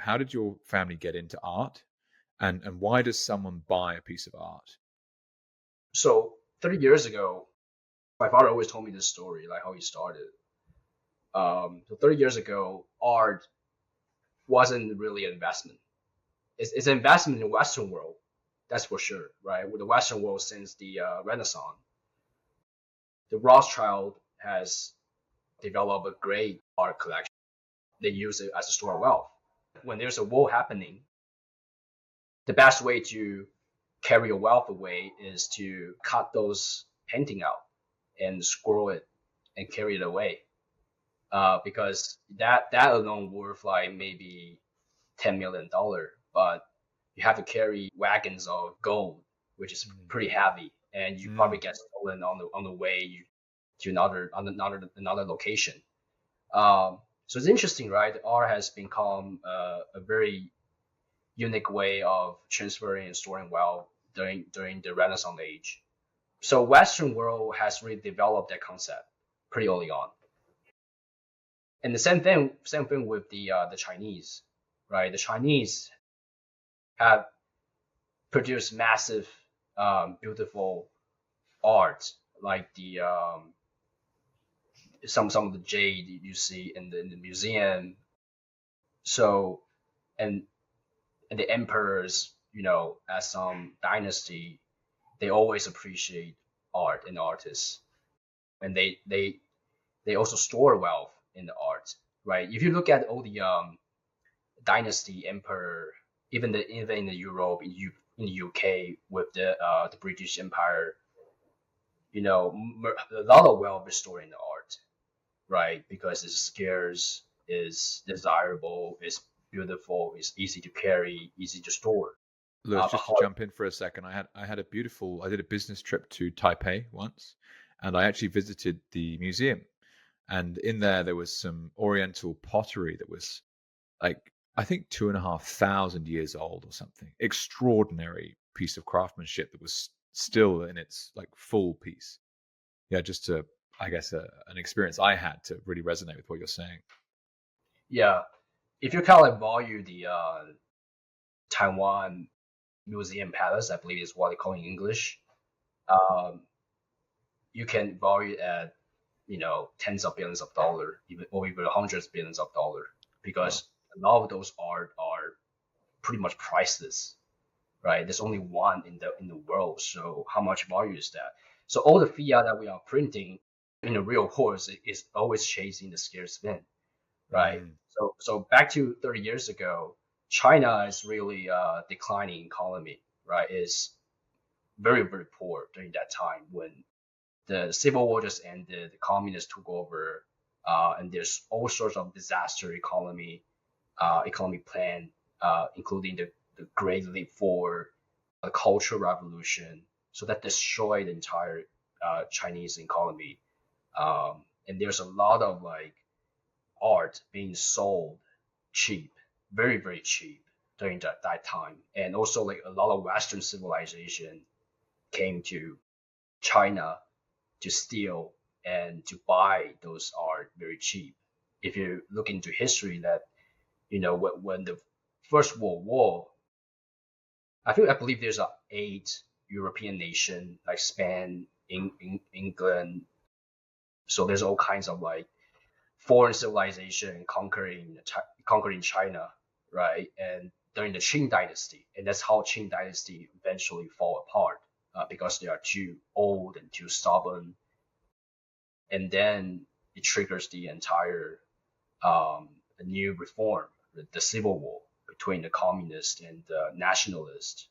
how did your family get into art, and why does someone buy a piece of art? So 30 years ago, my father always told me this story, like how he started. So 30 years ago, art wasn't really an investment. It's an investment in the Western world, that's for sure, right? With the Western world since the Renaissance, the Rothschild has developed a great art collection. They use it as a store of wealth. When there's a war happening, the best way to carry your wealth away is to cut those painting out and scroll it and carry it away. Because that alone worth like maybe $10 million, but you have to carry wagons of gold, which is Mm. pretty heavy, and you probably Mm. get stolen on the way to another location. So it's interesting, right? Art has become a very unique way of transferring and storing wealth during the Renaissance age. So Western world has really developed that concept pretty early on. And the same thing with the Chinese, right? The Chinese have produced massive, beautiful art, like the some of the jade you see in the museum. So and and the emperors, as some dynasty, they always appreciate art and artists, and they also store wealth in the art, right? If you look at all the dynasty emperor, even in the Europe, in the UK with the British Empire, a lot of wealth is stored in the art, right? Because it's scarce, is desirable, is beautiful, is easy to carry, easy to store. Lewis, But just to jump in for a second, I did a business trip to Taipei once, and I actually visited the museum. And in there was some Oriental pottery that was like, I think 2,500 years old or something. Extraordinary piece of craftsmanship that was still in its like full piece. Yeah, just to, I guess, an experience I had to really resonate with what you're saying. yeah, if you kind of like value the Taiwan Museum Palace, I believe is what they call in English, um, you can value it at tens of billions of dollars, even hundreds of billions of dollars, Wow. because a lot of those art are pretty much priceless, right? There's only one in the world, so how much value is that? So all the fiat that we are printing in the real course is always chasing the scarce thing, right? Mm. So back to 30 years ago, China is really a declining economy, right? Is very very poor during that time when the civil war just ended, the communists took over, and there's all sorts of disaster economy plan, including the Great Leap Forward, the Cultural Revolution. So that destroyed the entire Chinese economy. And there's a lot of like art being sold cheap, very very cheap during that time, and also like a lot of Western civilization came to China to steal and to buy those art very cheap. If you look into history, that when the First World War, I believe there's a eight European nation like Spain, England. So there's all kinds of like foreign civilization conquering China, right? And during the Qing dynasty, and that's how Qing dynasty eventually fall apart, because they are too old and too stubborn, and then it triggers the entire new reform, the civil war between the communists and the nationalists,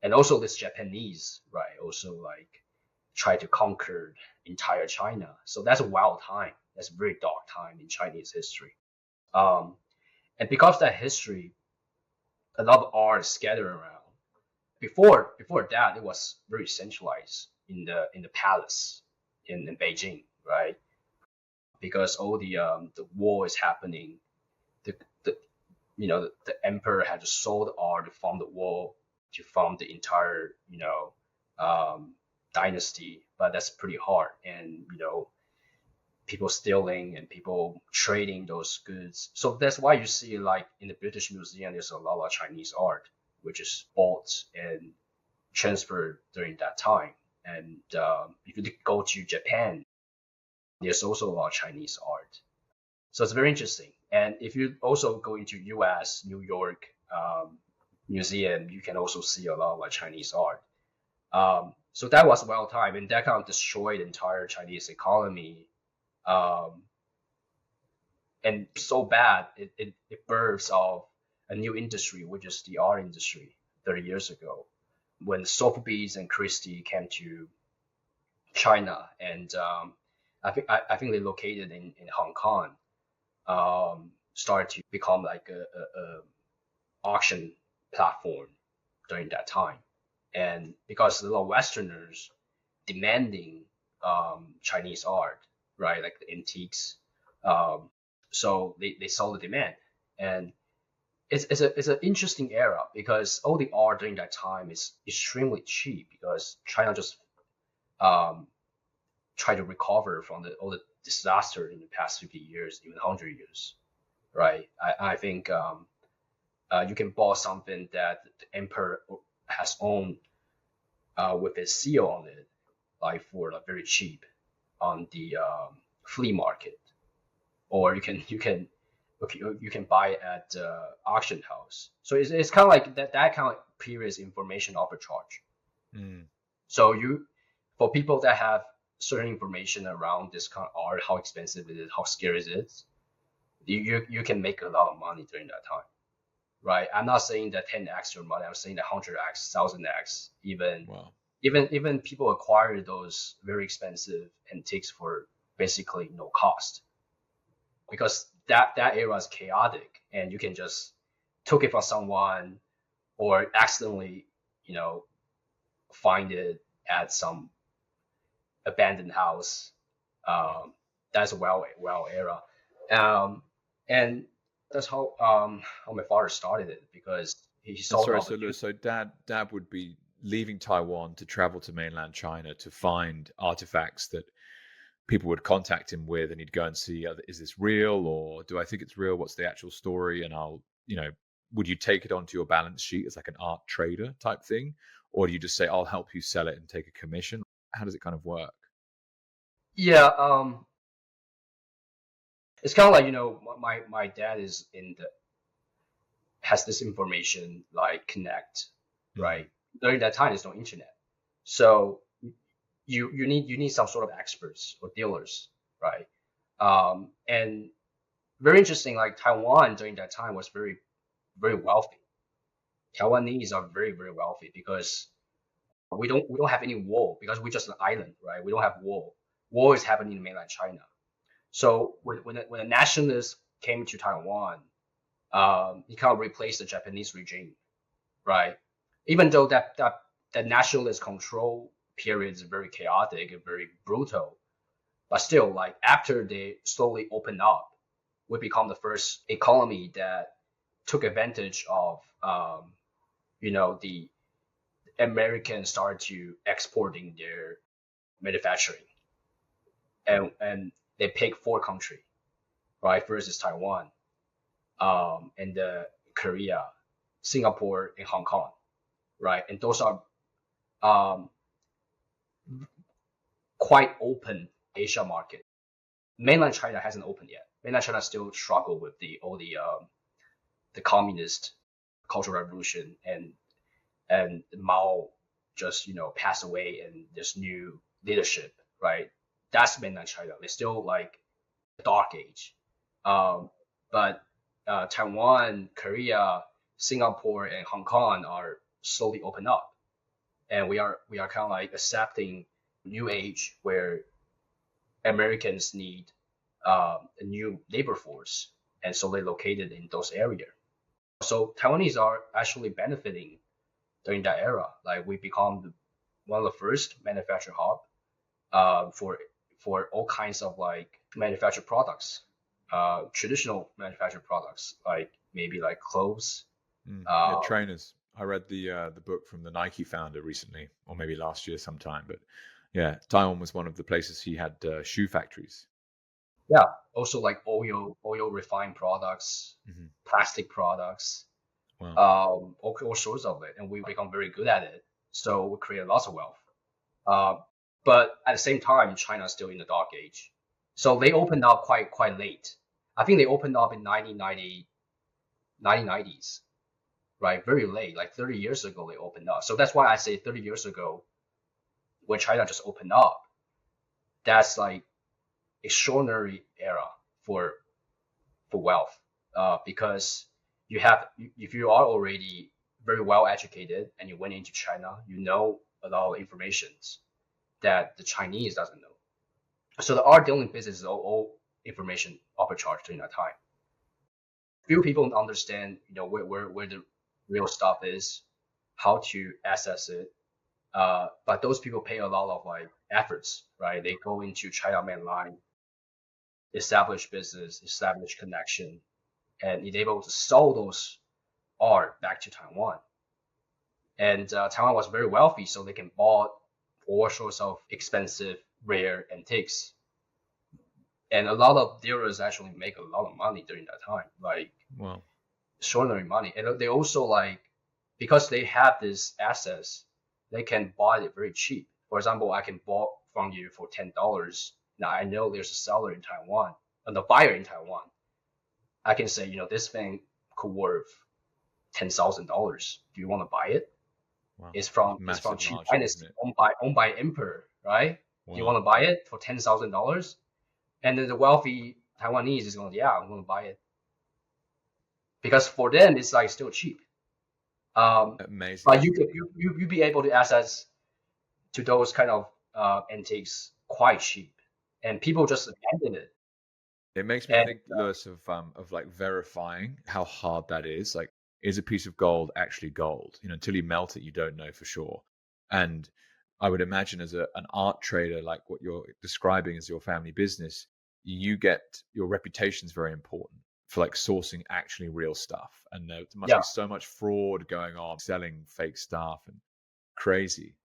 and also this Japanese, right? Also like try to conquer entire China. So that's a wild time. That's a very dark time in Chinese history. Um, and because of that history, a lot of art is scattered around. Before that, it was very centralized in the palace in Beijing, right? Because all the war is happening. The the emperor had to sold art to fund the war, to fund the entire um, dynasty, but that's pretty hard. And people stealing and people trading those goods. So that's why you see like in the British Museum, there's a lot of Chinese art, which is bought and transferred during that time. And if you go to Japan, there's also a lot of Chinese art. So it's very interesting. And if you also go into U.S., New York museum, you can also see a lot of like Chinese art. So that was well timed, and that kind of destroyed the entire Chinese economy. Um, and so bad, it births of a new industry, which is the art industry 30 years ago, when Sotheby's and Christie came to China, and I think they located in Hong Kong, started to become like a auction platform during that time. And because a lot of Westerners demanding Chinese art, right, like the antiques, um, so they saw the demand, and it's an interesting era because all the art during that time is extremely cheap because China just um, tried to recover from all the disaster in the past 50 years, even 100 years, right? I think you can buy something that the emperor has owned with his seal on it, like for like very cheap on the flea market, or you can buy it at auction house. So it's kind of like that kind of period information arbitrage. Mm. So you for people that have certain information around this kind of art, how expensive it is, how scarce it is, you can make a lot of money during that time, right? I'm not saying that 10x your money. I'm saying that 100x, 1000x, even Wow. even people acquire those very expensive antiques for basically no cost because that era is chaotic and you can just took it from someone or accidentally find it at some abandoned house. That's a well era, and that's how my father started it because he And saw the sorry, so opportunity. Dad would be leaving Taiwan to travel to mainland China to find artifacts that people would contact him with, and he'd go and see, is this real, or do I think it's real? What's the actual story? And would you take it onto your balance sheet as like an art trader type thing, or do you just say, I'll help you sell it and take a commission? How does it kind of work? Yeah, it's kind of like my dad is in the has this information like connect, Mm. right? During that time, there's no internet, so you need some sort of experts or dealers, right? And very interesting, like Taiwan during that time was very wealthy. Taiwanese are very wealthy because we don't have any war because we're just an island, right? We don't have war. War is happening in mainland China. So when the nationalists came to Taiwan, he kind of replaced the Japanese regime, right? Even though that nationalist control period is very chaotic and very brutal, but still, like after they slowly opened up, we become the first economy that took advantage of the Americans started to exporting their manufacturing, and they pick four countries, right? First is Taiwan, and Korea, Singapore, and Hong Kong, right? And those are um, quite open Asia market. Mainland China hasn't opened yet. Mainland China still struggle with the communist cultural revolution, and Mao just passed away and there's new leadership, right? That's mainland China. It's still like a dark age. Um, but Taiwan, Korea, Singapore, and Hong Kong are slowly open up, and we are kind of like accepting new age where Americans need a new labor force, and so they located in those areas. So Taiwanese are actually benefiting during that era. Like we become one of the first manufacturing hub for all kinds of like manufactured products, traditional manufactured products like maybe like clothes. Mm. Yeah, Um, trainers. I read the book from the Nike founder recently, or maybe last year sometime. But yeah, Taiwan was one of the places he had shoe factories. yeah, also like oil refined products, Hmm. plastic products, Wow. all sorts of it, and we become very good at it. So we create lots of wealth. Uh, but at the same time, China is still in the dark age. So they opened up quite late. I think they opened up in 1990s, right? Very late, like 30 years ago they opened up. So that's why I say 30 years ago when China just opened up, that's like extraordinary era for wealth, because you have if you are already very well educated and you went into China, you know a lot of informations that the Chinese doesn't know. So the art dealing business is all information upcharged during that time. Few people understand, where the real stuff is, how to access it. But those people pay a lot of like efforts, right? They go into China mainline, establish business, establish connection, and is able to sell those art back to Taiwan. And Taiwan was very wealthy, so they can buy all sorts of expensive, rare antiques. And a lot of dealers actually make a lot of money during that time, like Wow. extraordinary money. And they also like, because they have this assets, they can buy it very cheap. For example, I can buy from you for $10. Now I know there's a seller in Taiwan and the buyer in Taiwan. I can say, this thing could worth $10,000. Do you want to buy it? Wow. It's from Massive Qing margin, isn't Dynasty, it? owned by emperor, right? Do you Wow. want to buy it for $10,000? And then the wealthy Taiwanese is going, yeah, I'm going to buy it because for them it's like still cheap. Um, Amazing. but you be able to access to those kind of antiques quite cheap, and people just abandon it. It makes me And think, Lewis, of like verifying how hard that is. Like, is a piece of gold actually gold? Until you melt it, you don't know for sure. And I would imagine as an art trader, like what you're describing as your family business, your reputation is very important for like sourcing actually real stuff. And there must yeah, be so much fraud going on, selling fake stuff and crazy.